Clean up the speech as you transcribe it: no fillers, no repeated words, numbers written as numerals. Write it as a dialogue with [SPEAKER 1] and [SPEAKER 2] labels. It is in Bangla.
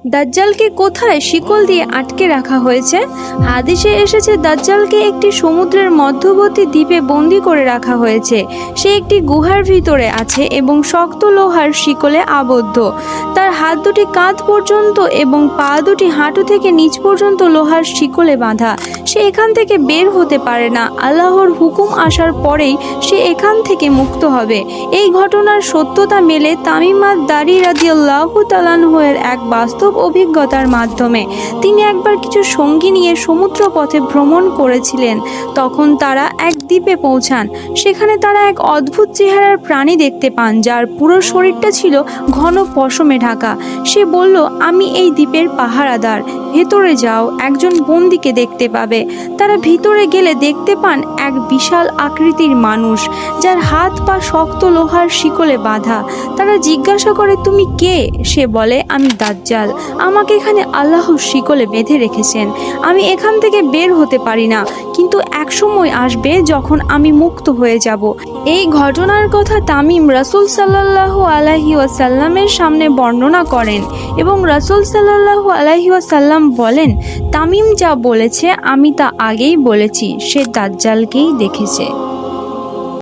[SPEAKER 1] দাজ্জালকে কোথায় শিকল দিয়ে আটকে রাখা হয়েছে? হাদিসে এসেছে দাজ্জালকে একটি সমুদ্রের মধ্যবর্তী দ্বীপে বন্দি করে রাখা হয়েছে। সে একটি গুহার ভিতরে আছে এবং শক্ত লোহার শিকলে আবদ্ধ। তার হাত দুটি কাঁধ পর্যন্ত এবং পা দুটি হাঁটু থেকে নিচ পর্যন্ত লোহার শিকলে বাঁধা। সে এখান থেকে বের হতে পারে না। আল্লাহর হুকুম আসার পরেই সে এখান থেকে মুক্ত হবে। এই ঘটনার সত্যতা মেলে তামিম আদ-দারি রাদিয়াল্লাহু তাআলা আনহু-এর এক বাস্তব অভিজ্ঞতার মাধ্যমে। তিনি একবার কিছু সঙ্গী নিয়ে সমুদ্র পথে ভ্রমণ করেছিলেন। তখন তারা এক দ্বীপে পৌঁছান। সেখানে তারা এক অদ্ভুত চেহারার প্রাণী দেখতে পান, যার পুরো শরীরটা ছিল ঘন পশমে ঢাকা। সে বলল, আমি এই দ্বীপের পাহারাদার, ভেতরে যাও, একজন বন্দীকে দেখতে পাবে। তারা ভিতরে গেলে দেখতে পান এক বিশাল আকৃতির মানুষ, যার হাত পা শক্ত লোহার শিকলে বাঁধা। তারা জিজ্ঞাসা করে, তুমি কে? সে বলে, আমি দাজ্জাল। আমাকে এখানে আল্লাহ শিকলে বেঁধে রেখেছেন। আমি এখান থেকে বের হতে পারি না, কিন্তু এক সময় আসবে যখন আমি মুক্ত হয়ে যাব। এই ঘটনার কথা তামিম রাসূল সাল্লাল্লাহু আলাইহি ওয়াসাল্লামের সামনে বর্ণনা করেন এবং রাসূল সাল্লাল্লাহু আলাইহি ওয়াসাল্লাম বলেন, তামিম যা বলেছে আমি তা আগেই বলেছি, সে দাজ্জালকেই দেখেছে।